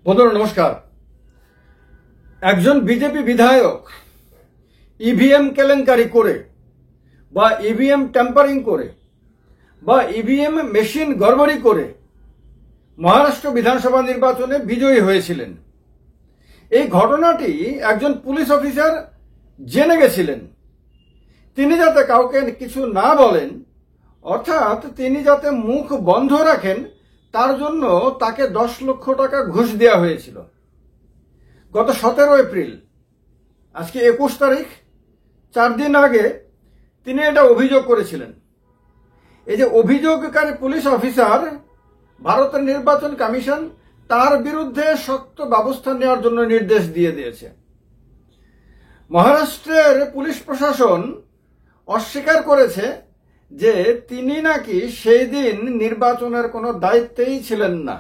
বন্ধুরা নমস্কার। একজন বিজেপি বিধায়ক ইভিএম কেলেঙ্কারি করে বা ইভিএম ট্যাম্পারিং করে বা ইভিএম মেশিন গড়বড়ি করে মহারাষ্ট্র বিধানসভা নির্বাচনে বিজয়ী হয়েছিলেন। এই ঘটনাটি একজন পুলিশ অফিসার জেনে গেছিলেন। তিনি যাতে কাউকে কিছু না বলেন, অর্থাৎ তিনি যাতে মুখ বন্ধ রাখেন, তার জন্য তাকে 10 লক্ষ টাকা ঘুষ দেওয়া হয়েছিল। গত 17 এপ্রিল, আজকে 21 তারিখ, 4 দিন আগে তিনি এটা অভিযোগ করেছিলেন। এই যে অভিযোগকারী পুলিশ অফিসার, ভারতের নির্বাচন কমিশন তার বিরুদ্ধে শক্ত ব্যবস্থা নেওয়ার জন্য নির্দেশ দিয়ে দিয়েছে। মহারাষ্ট্রের পুলিশ প্রশাসন অস্বীকার করেছে যে তিনি নাকি সেই দিন নির্বাচনের কোনো দায়িত্বেই ছিলেন না।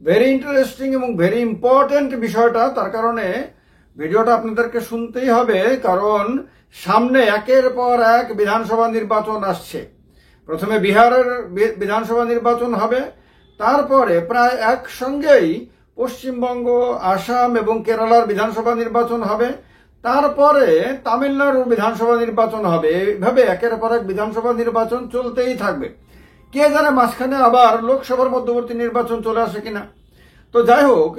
ভেরি ইন্টারেস্টিং এবং ভেরি ইম্পর্টেন্ট বিষয়টা, তার কারণে ভিডিওটা আপনাদেরকে শুনতেই হবে, কারণ সামনে একের পর এক বিধানসভা নির্বাচন আসছে। প্রথমে বিহারের বিধানসভা নির্বাচন হবে, তারপরে প্রায় একসঙ্গেই পশ্চিমবঙ্গ, আসাম এবং কেরালার বিধানসভা নির্বাচন হবে, তারপরে তামিলনাড়ুর বিধানসভা নির্বাচন হবে। এইভাবে একের পর এক বিধানসভা নির্বাচন চলতেই থাকবে। কে জানে মাঝখানে আবার লোকসভার মধ্যবর্তী নির্বাচন চলে আসে কিনা। তো যাই হোক,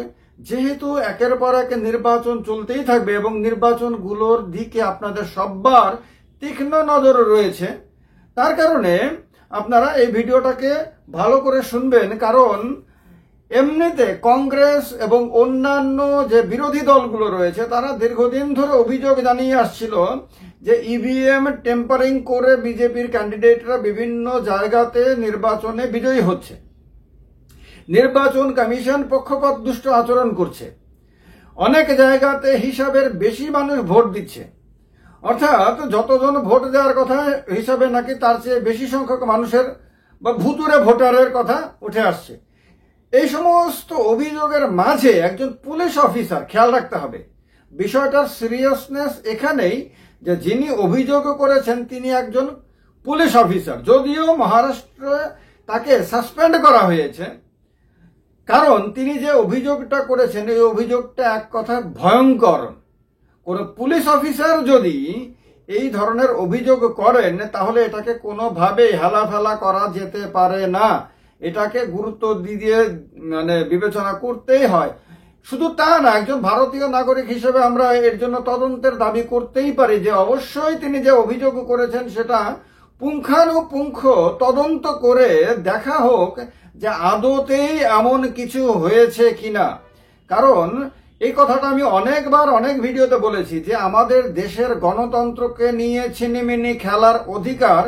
যেহেতু একের পর এক নির্বাচন চলতেই থাকবে এবং নির্বাচনগুলোর দিকে আপনাদের সবার তীক্ষ্ণ নজর রয়েছে, তার কারণে আপনারা এই ভিডিওটাকে ভালো করে শুনবেন। কারণ এমনিতে কংগ্রেস এবং অন্যান্য যে বিরোধী দলগুলো রয়েছে তারা দীর্ঘদিন ধরে অভিযোগ জানিয়ে আসছিল যে ইভিএম টেম্পারিং করে বিজেপির ক্যান্ডিডেটরা বিভিন্ন জায়গাতে নির্বাচনে বিজয়ী হচ্ছে, নির্বাচন কমিশন পক্ষপাত দুষ্ট আচরণ করছে, অনেক জায়গাতে হিসাবের বেশি মানুষ ভোট দিচ্ছে, অর্থাৎ যতজন ভোট দেওয়ার কথা হিসাবে নাকি তার চেয়ে বেশি সংখ্যক মানুষের বা ভুতুরে ভোটারের কথা উঠে আসছে। এই সমস্ত অভিযোগের মাঝে একজন পুলিশ অফিসার, খেয়াল রাখতে হবে বিষয়টার সিরিয়াসনেস এখানেই, যে যিনি অভিযোগ করেছেন তিনি একজন পুলিশ অফিসার। যদিও মহারাষ্ট্রে তাকে সাসপেন্ড করা হয়েছে, কারণ তিনি যে অভিযোগটা করেছেন এই অভিযোগটা এক কথায় ভয়ঙ্কর। কোন পুলিশ অফিসার যদি এই ধরনের অভিযোগ করেন তাহলে এটাকে কোনোভাবেই হেলাফেলা করা যেতে পারে না। এটাকে গুরুত্ব দিয়ে বিবেচনা করতেই হয়। শুধু তা না, একজন ভারতীয় নাগরিক হিসেবে আমরা এর জন্য তদন্তের দাবি করতেই পারি যে অবশ্যই তিনি যে অভিযোগ করেছেন সেটা পুঙ্খানুপুঙ্খ তদন্ত করে দেখা হোক যে আদতেই এমন কিছু হয়েছে কিনা। কারণ এই কথাটা আমি অনেকবার অনেক ভিডিওতে বলেছি যে আমাদের দেশের গণতন্ত্রকে নিয়ে ছিনিমিনি খেলার অধিকার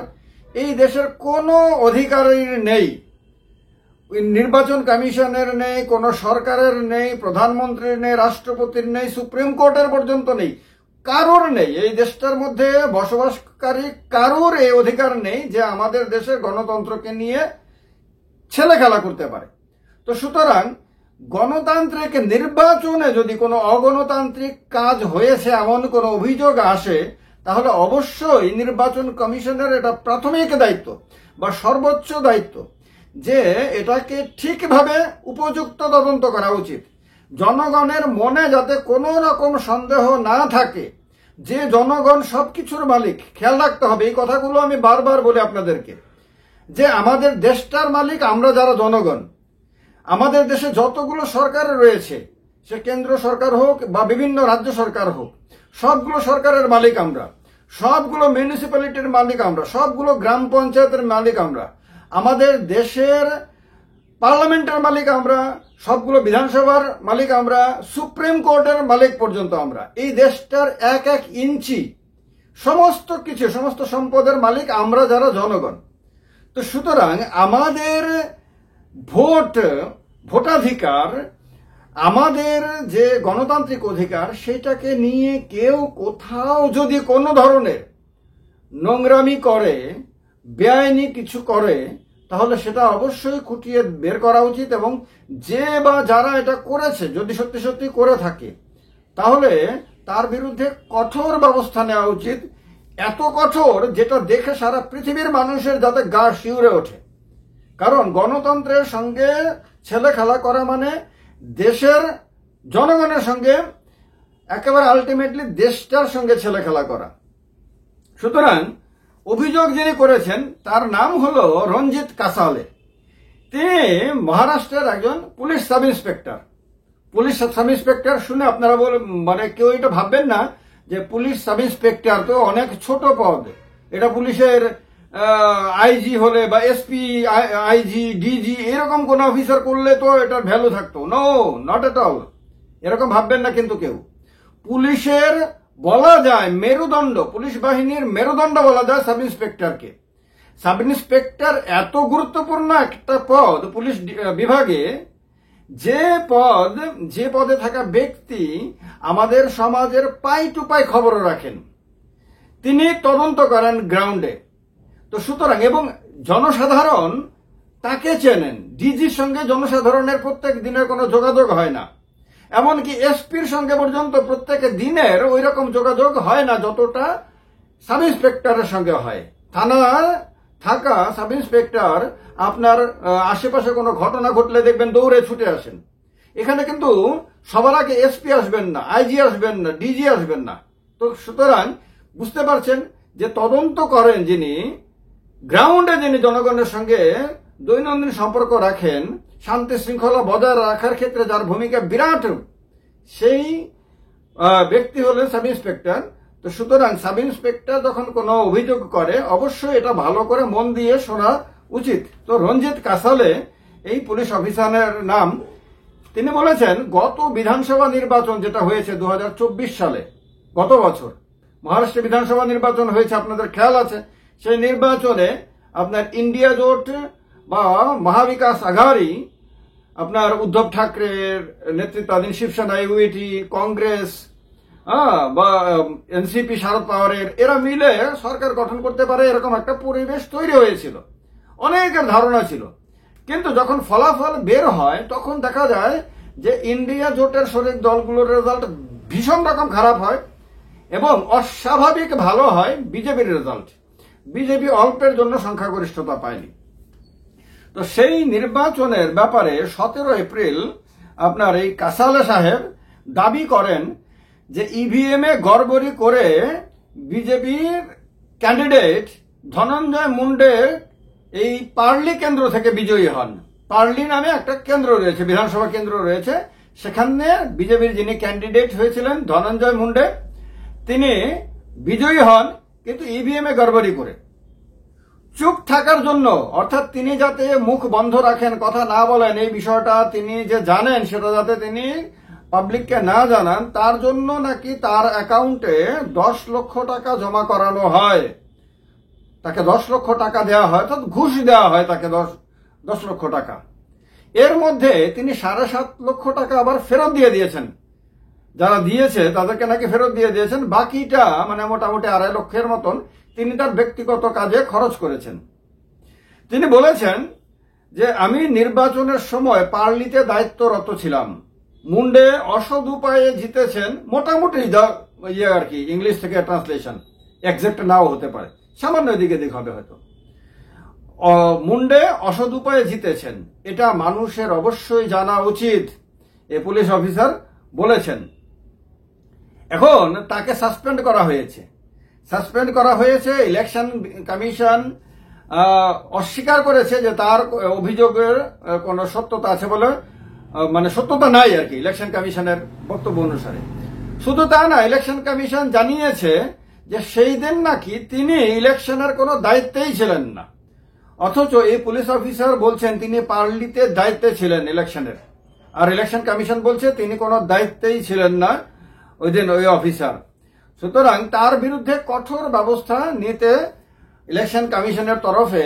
এই দেশের কোনো অধিকারীর নেই। নির্বাচন কমিশনের নেই, কোনো সরকারের নেই, প্রধানমন্ত্রীর নেই, রাষ্ট্রপতির নেই, সুপ্রিম কোর্টের পর্যন্ত নেই, কারোর নেই। এই দেশটার মধ্যে বসবাসকারী কারোর এই অধিকার নেই যে আমাদের দেশের গণতন্ত্রকে নিয়ে ছেলে খেলা করতে পারে। তো সুতরাং গণতান্ত্রিক নির্বাচনে যদি কোনো অগণতান্ত্রিক কাজ হয়েছে এমন কোনো অভিযোগ আসে, তাহলে অবশ্যই নির্বাচন কমিশনের এটা প্রাথমিক দায়িত্ব বা সর্বোচ্চ দায়িত্ব যে এটাকে ঠিকভাবে উপযুক্ত তদন্ত করা উচিত। জনগণের মনে যাতে কোনো রকম সন্দেহ না থাকে যে জনগণ সবকিছুর মালিক। খেয়াল রাখতে হবে, এই কথাগুলো আমি বারবার বলি আপনাদেরকে, যে আমাদের দেশটার মালিক আমরা যারা জনগণ। আমাদের দেশে যতগুলো সরকার রয়েছে, সে কেন্দ্র সরকার হোক বা বিভিন্ন রাজ্য সরকার হোক, সবগুলো সরকারের মালিক আমরা, সবগুলো মিউনিসিপ্যালিটির মালিক আমরা, সবগুলো গ্রাম পঞ্চায়েতের মালিক আমরা, আমাদের দেশের পার্লামেন্টের মালিক আমরা, সবগুলো বিধানসভার মালিক আমরা, সুপ্রিম কোর্টের মালিক পর্যন্ত আমরা। এই দেশটার এক এক ইঞ্চি সমস্ত কিছু, সমস্ত সম্পদের মালিক আমরা যারা জনগণ। তো সুতরাং আমাদের ভোটাধিকার, আমাদের যে গণতান্ত্রিক অধিকার, সেটাকে নিয়ে কেউ কোথাও যদি কোনো ধরনের নোংরামি করে, বেআইনি কিছু করে, তাহলে সেটা অবশ্যই খুঁটিয়ে বের করা উচিত। এবং যে বা যারা এটা করেছে যদি সত্যি সত্যি করে থাকে, তাহলে তার বিরুদ্ধে কঠোর ব্যবস্থা নেওয়া উচিত। এত কঠোর যেটা দেখে সারা পৃথিবীর মানুষের যাতে গা শিউরে ওঠে। কারণ গণতন্ত্রের সঙ্গে ছেলে খেলা করা মানে দেশের জনগণের সঙ্গে একেবারে আলটিমেটলি দেশটার সঙ্গে ছেলে খেলা করা। সুতরাং অভিযোগ যিনি করেছেন তার নাম হলো রঞ্জিত কাসালে। তিনি মহারাষ্ট্রের একজন police sub inspector. Police sub inspector শুনে আপনারা মানে কেউ এটা ভাববেন না যে পুলিশ সাব ইন্সপেক্টর তো অনেক ছোট পদ, এটা পুলিশের আইজি হলে বা এসপি, আইজি, ডিজি এরকম কোন অফিসার করলে তো এটার ভ্যালু থাকতো। নো, নট এট অল, এরকম ভাববেন না কিন্তু কেউ। পুলিশের বলা যায় মেরুদণ্ড, পুলিশ বাহিনীর মেরুদণ্ড বলা যায় সাব ইন্সপেক্টরকে। সাব ইন্সপেক্টর এত গুরুত্বপূর্ণ একটা পদ পুলিশ বিভাগে, যে পদে থাকা ব্যক্তি আমাদের সমাজের পাই টু পাই খবর রাখেন, তিনি তদন্ত করেন গ্রাউন্ডে। তো সুতরাং এবং জনসাধারণ তাকে চেনেন। ডিজির সঙ্গে জনসাধারণের প্রত্যেক দিনের কোনো যোগাযোগ হয় না, এমনকি এসপির সঙ্গে পর্যন্ত প্রত্যেক দিনের ওই রকম যোগাযোগ হয় না যতটা সাব ইন্সপেক্টরের সঙ্গে হয়। থানা থাকা সাব ইন্সপেক্টর আপনার আশেপাশে কোনো ঘটনা ঘটলে দেখবেন দৌড়ে ছুটে আসেন। এখানে কিন্তু সবার আগে এসপি আসবেন না, আইজি আসবেন না, ডিজি আসবেন না। তো সুতরাং বুঝতে পারছেন যে তদন্ত করেন যিনি, গ্রাউন্ডে যিনি জনগণের সঙ্গে দৈনন্দিন সম্পর্ক রাখেন, শান্তি শৃঙ্খলা বজায় রাখার ক্ষেত্রে যার ভূমিকা বিরাট, সেই ব্যক্তি হলেন সাব ইন্সপেক্টর। তো সুতরাং সাব ইন্সপেক্টর যখন কোনো অভিযোগ করে অবশ্যই এটা ভালো করে মন দিয়ে শোনা উচিত। তো রঞ্জিত কাসালে এই পুলিশ অফিসারের নাম। তিনি বলেছেন গত বিধানসভা নির্বাচন যেটা হয়েছে 2024 সালে, গত বছর মহারাষ্ট্রে বিধানসভা নির্বাচন হয়েছে, আপনাদের খেয়াল আছে। সেই নির্বাচনে আপনার ইন্ডিয়া জোট বা মহাবিকাশ আঘাড়ি, আপনার উদ্ধব ঠাকরের নেতৃত্বাধীন শিবসেনা, ইউইটি, কংগ্রেস বা এনসিপি, শারদ পাওয়ারের, এরা মিলে সরকার গঠন করতে পারে এরকম একটা পরিবেশ তৈরি হয়েছিল, অনেকের ধারণা ছিল। কিন্তু যখন ফলাফল বের হয় তখন দেখা যায় যে ইন্ডিয়া জোটের শরিক দলগুলোর রেজাল্ট ভীষণ রকম খারাপ হয় এবং অস্বাভাবিক ভালো হয় বিজেপির রেজাল্ট। বিজেপি অল্পের জন্য সংখ্যাগরিষ্ঠতা পায়নি। তো সেই নির্বাচনের ব্যাপারে 17 এপ্রিল আপনার এই কাসালে সাহেব দাবি করেন যে ইভিএম এ গড়বড়ি করে বিজেপির ক্যান্ডিডেট ধনঞ্জয় মুন্ডে এই পার্লি কেন্দ্র থেকে বিজয়ী হন। পার্লি নামে একটা কেন্দ্র রয়েছে, বিধানসভা কেন্দ্র রয়েছে, সেখানে বিজেপির যিনি ক্যান্ডিডেট হয়েছিলেন ধনঞ্জয় মুন্ডে, তিনি বিজয়ী হন কিন্তু ইভিএম এ গড়বড়ি করে। চুপ থাকার জন্য, অর্থাৎ তিনি যাতে মুখ বন্ধ রাখেন, কথা না বলেন, এই বিষয়টা তিনি যে জানেন সেটা যাতে তিনি পাবলিককে না জানান, তার জন্য নাকি তার অ্যাকাউন্টে 10 লক্ষ টাকা জমা করানো হয়। তাকে 10 লক্ষ টাকা দেওয়া হয়, অর্থাৎ ঘুষ দেওয়া হয় তাকে 10 লক্ষ টাকা। এর মধ্যে তিনি 7.5 লক্ষ টাকা আবার ফেরত দিয়ে দিয়েছেন। যারা দিয়েছে তাদেরকে নাকি ফেরত দিয়ে দিয়েছেন। বাকিটা মানে মোটামুটি 2.5 লক্ষের মতন তিনি তার ব্যক্তিগত কাজে খরচ করেছেন। তিনি বলেছেন যে আমি নির্বাচনের সময় পার্লিতে দায়িত্বরত ছিলাম। মুন্ডে অসৎ উপায়ে জিতেছেন, মোটামুটি আর কি, ইংলিশ থেকে ট্রান্সলেশন এক্সাক্ট নাও হতে পারে, সামান্য এদিকে দিক হবে হয়তো। মুন্ডে অসৎ উপায়ে জিতেছেন, এটা মানুষের অবশ্যই জানা উচিত, এ পুলিশ অফিসার বলেছেন। এখন তাকে সাসপেন্ড করা হয়েছে। ইলেকশন কমিশন অস্বীকার করেছে যে তার অভিযোগের কোনো সত্যতা আছে বলে, মানে সত্যতা নাই আর কি, ইলেকশন কমিশনের বক্তব্য অনুসারে। শুধু তা না, ইলেকশন কমিশন জানিয়েছে যে সেই দিন নাকি তিনি ইলেকশনের কোনো দায়িত্বেই ছিলেন না, অথচ এই পুলিশ অফিসার বলছেন তিনি পার্লিতে দায়িত্বে ছিলেন ইলেকশনের, আর ইলেকশন কমিশন বলছে তিনি কোনো দায়িত্বেই ছিলেন না ওই দিন ওই অফিসার। সুতরাং তার বিরুদ্ধে কঠোর ব্যবস্থা নিতে ইলেকশন কমিশনের তরফে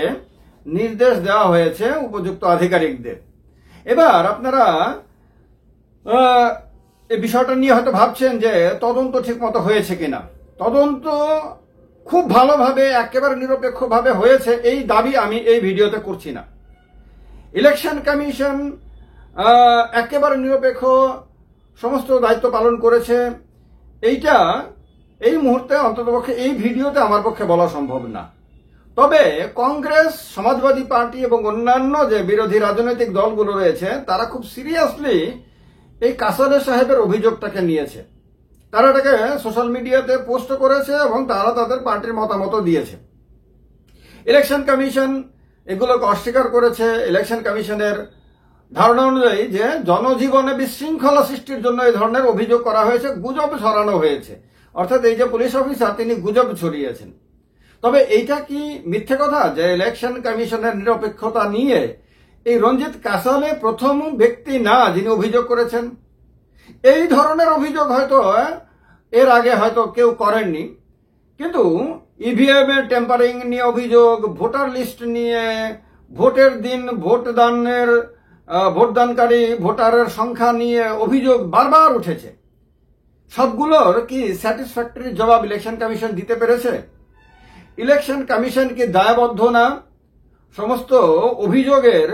নির্দেশ দেওয়া হয়েছে উপযুক্ত আধিকারিকদের। এবার আপনারা এই বিষয়টা নিয়ে হয়তো ভাবছেন যে তদন্ত ঠিক মতো হয়েছে কিনা। তদন্ত খুব ভালোভাবে, একেবারে নিরপেক্ষভাবে হয়েছে এই দাবি আমি এই ভিডিওতে করছি না। ইলেকশন কমিশন একেবারে নিরপেক্ষ সমস্ত দায়িত্ব পালন করেছে, এইটা এই মুহূর্তে অন্ততপক্ষে এই ভিডিওতে আমার পক্ষে বলা সম্ভব না। তবে কংগ্রেস, সমাজবাদী পার্টি এবং অন্যান্য যে বিরোধী রাজনৈতিক দলগুলো রয়েছে তারা খুব সিরিয়াসলি এই কাসালে সাহেবের অভিযোগটাকে নিয়েছে। তারা এটাকে সোশ্যাল মিডিয়াতে পোস্ট করেছে এবং তারা তাদের পার্টির মতামত দিয়েছে। ইলেকশন কমিশন এগুলোকে অস্বীকার করেছে। ইলেকশন কমিশনের ধারণা অনুযায়ী যে জনজীবনে বিশৃঙ্খলা সৃষ্টির জন্য এই ধরনের অভিযোগ করা হয়েছে, গুজব ছড়ানো হয়েছে, অর্থাৎ এই যে পুলিশ অফিসার তিনি গুজব ছড়িয়েছেন। তবে এইটা কি মিথ্যে কথা যে ইলেকশন কমিশনের নিরপেক্ষতা নিয়ে এই রঞ্জিত কাসালে প্রথম ব্যক্তি না যিনি অভিযোগ করেছেন? এই ধরনের অভিযোগ হয়তো এর আগে হয়তো কেউ করেননি, কিন্তু ইভিএম এর টেম্পারিং নিয়ে অভিযোগ, ভোটার লিস্ট নিয়ে, ভোটের দিন ভোটদানকারী ভোটারের সংখ্যা নিয়ে অভিযোগ বারবার উঠেছে। সবগুলোর কি স্যাটিসফ্যাক্টরি জবাব ইলেকশন কমিশন দিতে পেরেছে? ইলেকশন কমিশন কি দায়বদ্ধ না সমস্ত অভিযোগের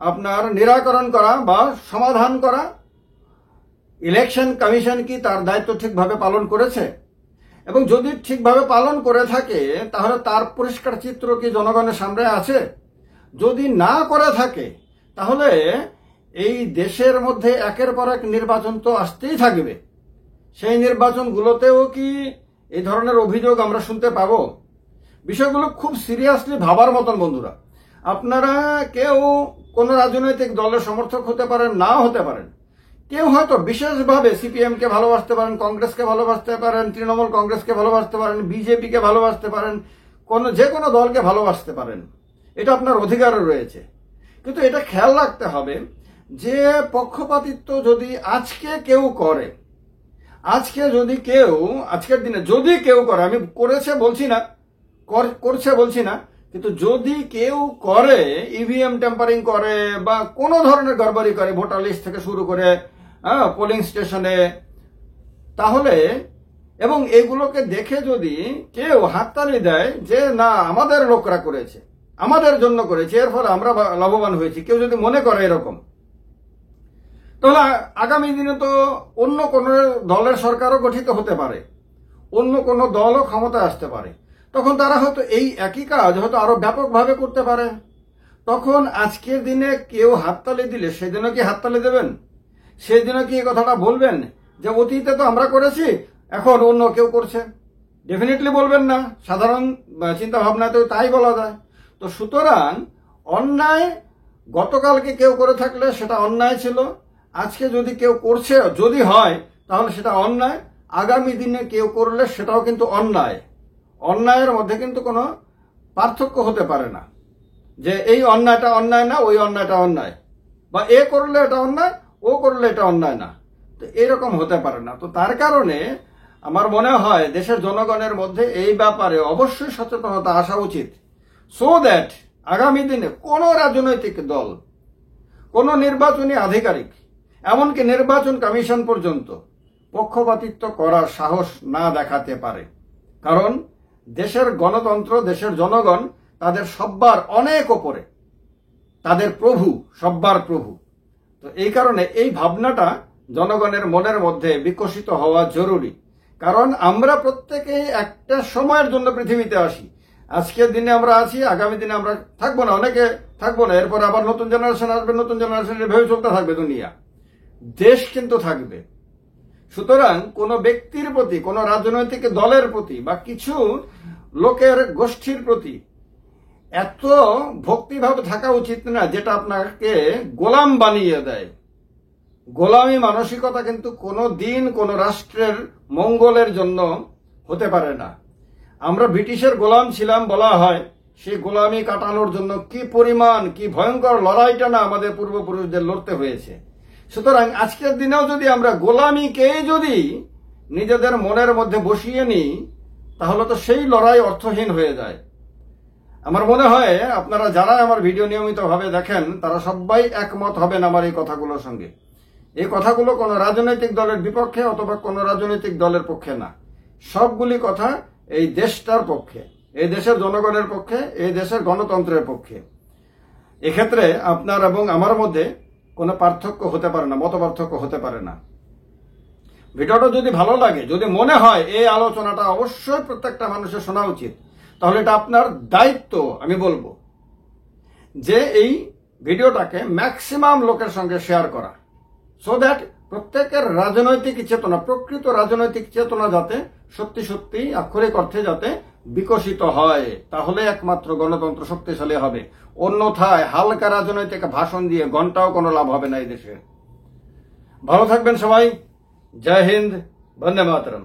আপনার নিরাকরণ করা বা সমাধান করা? ইলেকশন কমিশন কি তার দায়িত্ব ঠিকভাবে পালন করেছে? এবং যদি ঠিকভাবে পালন করে থাকে তাহলে তার পরিষ্কার চিত্র কি জনগণের সামনে আছে? যদি না করে থাকে তাহলে এই দেশের মধ্যে একের পর এক নির্বাচন তো আসতেই থাকবে। সেই নির্বাচনগুলোতেও কি এই ধরনের অভিযোগ আমরা শুনতে পাবো? বিষয়গুলো খুব সিরিয়াসলি ভাবার মতন বন্ধুরা। আপনারা কেউ কোন রাজনৈতিক দলের সমর্থক হতে পারেন, নাও হতে পারেন। কেউ হয়তো বিশেষভাবে সিপিএম কে ভালোবাসতে পারেন, কংগ্রেসকে ভালোবাসতে পারেন, তৃণমূল কংগ্রেসকে ভালোবাসতে পারেন, বিজেপিকে ভালোবাসতে পারেন, যে কোনো দলকে ভালোবাসতে পারেন, এটা আপনার অধিকারও রয়েছে। কিন্তু এটা খেয়াল রাখতে হবে যে পক্ষপাতিত্ব যদি আজকে কেউ করে, আজকের দিনে যদি কেউ করে, আমি করছে বলছি না, কিন্তু যদি কেউ করে, ইভিএম টেম্পারিং করে বা কোনো ধরনের গড়বড়ি করে ভোটার লিস্ট থেকে শুরু করে পোলিং স্টেশনে, তাহলে এবং এগুলোকে দেখে যদি কেউ হাততালি দেয় যে না আমাদের লোকরা করেছে, আমাদের জন্য করেছে, এর ফলে আমরা লাভবান হয়েছি, কেউ যদি মনে করে এরকম, তাহলে আগামী দিনে তো অন্য কোন দলের সরকারও গঠিত হতে পারে, অন্য কোন দলও ক্ষমতায় আসতে পারে। তখন তারা হয়তো এই একই কাজ হয়তো আরো ব্যাপকভাবে করতে পারে। তখন আজকের দিনে কেউ হাততালি দিলে সেদিনও কি হাততালি দেবেন? সেদিনও কি এই কথাটা বলবেন যে অতীতে তো আমরা করেছি, এখন অন্য কেউ করছে? ডেফিনেটলি বলবেন না। সাধারণ চিন্তা ভাবনাতে তাই বলা যায়। তো সুতরাং অন্যায় গতকালকে কেউ করে থাকলে সেটা অন্যায় ছিল, আজকে যদি কেউ করছে যদি হয় তাহলে সেটা অন্যায়, আগামী দিনে কেউ করলে সেটাও কিন্তু অন্যায়। অন্যায়ের মধ্যে কিন্তু কোনো পার্থক্য হতে পারে না যে এই অন্যায়টা অন্যায় না, ওই অন্যায়টা অন্যায়, বা এ করলে এটা অন্যায়, ও করলে এটা অন্যায় না, তো এরকম হতে পারে না। তো তার কারণে আমার মনে হয় দেশের জনগণের মধ্যে এই ব্যাপারে অবশ্যই সচেতনতা আসা উচিত, সো দ্যাট আগামী দিনে কোন রাজনৈতিক দল, কোন নির্বাচনী আধিকারিক, এমনকি নির্বাচন কমিশন পর্যন্ত পক্ষপাতিত্ব করার সাহস না দেখাতে পারে। কারণ দেশের গণতন্ত্র, দেশের জনগণ তাদের সব্বার অনেক ওপরে, তাদের প্রভু, সব্বার প্রভু। তো এই কারণে এই ভাবনাটা জনগণের মনের মধ্যে বিকশিত হওয়া জরুরি। কারণ আমরা প্রত্যেকেই একটা সময়ের জন্য পৃথিবীতে আসি। আজকের দিনে আমরা আছি, আগামী দিনে আমরা থাকবো না, অনেকে থাকবো না, এরপর আবার নতুন জেনারেশন আসবে, নতুন জেনারেশন ভেবে চলতে থাকবে দুনিয়া, দেশ কিন্তু থাকবে। সুতরাং কোন ব্যক্তির প্রতি, কোন রাজনৈতিক দলের প্রতি বা কিছু লোকের গোষ্ঠীর প্রতি এত ভক্তিভাব থাকা উচিত না যেটা আপনাকে গোলাম বানিয়ে দেয়। গোলামী মানসিকতা কিন্তু কোনো দিন কোন রাষ্ট্রের মঙ্গলের জন্য হতে পারে না। আমরা ব্রিটিশের গোলাম ছিলাম বলা হয়, সেই গোলামি কাটানোর জন্য কি পরিমাণ, কি ভয়ঙ্কর লড়াইটা না আমাদের পূর্বপুরুষদের লড়তে হয়েছে। সুতরাং আজকের দিনেও যদি আমরা গোলামিকেই যদি নিজেদের মনের মধ্যে বসিয়ে নিই তাহলে তো সেই লড়াই অর্থহীন হয়ে যায়। আমার মনে হয় আপনারা যারা আমার ভিডিও নিয়মিতভাবে দেখেন তারা সবাই একমত হবেন আমার এই কথাগুলোর সঙ্গে। এই কথাগুলো কোনো রাজনৈতিক দলের বিপক্ষে অথবা কোনো রাজনৈতিক দলের পক্ষে না, সবগুলি কথা এই দেশটার পক্ষে, এই দেশের জনগণের পক্ষে, এই দেশের গণতন্ত্রের পক্ষে। এক্ষেত্রে আপনার এবং আমার মধ্যে কোনো পার্থক্য হতে পারে না, মত পার্থক্য হতে পারে না। ভিডিওটা যদি ভালো লাগে, যদি মনে হয় এই আলোচনাটা অবশ্যই প্রত্যেকটা মানুষের শোনা উচিত, তাহলে এটা আপনার দায়িত্ব, আমি বলবো যে এই ভিডিওটাকে ম্যাক্সিমাম লোকের সঙ্গে শেয়ার করা, সো দ্যাট প্রত্যেকের রাজনৈতিক চেতনা, প্রকৃত রাজনৈতিক চেতনা যাতে সত্যি সত্যি আক্ষরিক অর্থে যাতে বিকশিত হয়, তাহলে একমাত্র গণতন্ত্র শক্তিশালী হবে। অন্যথায় হালকা রাজনৈতিক ভাষণ দিয়ে ঘন্টাও কোনো লাভ হবে না এই দেশে। ভালো থাকবেন সবাই। জয় হিন্দ, বন্দে মাতরম।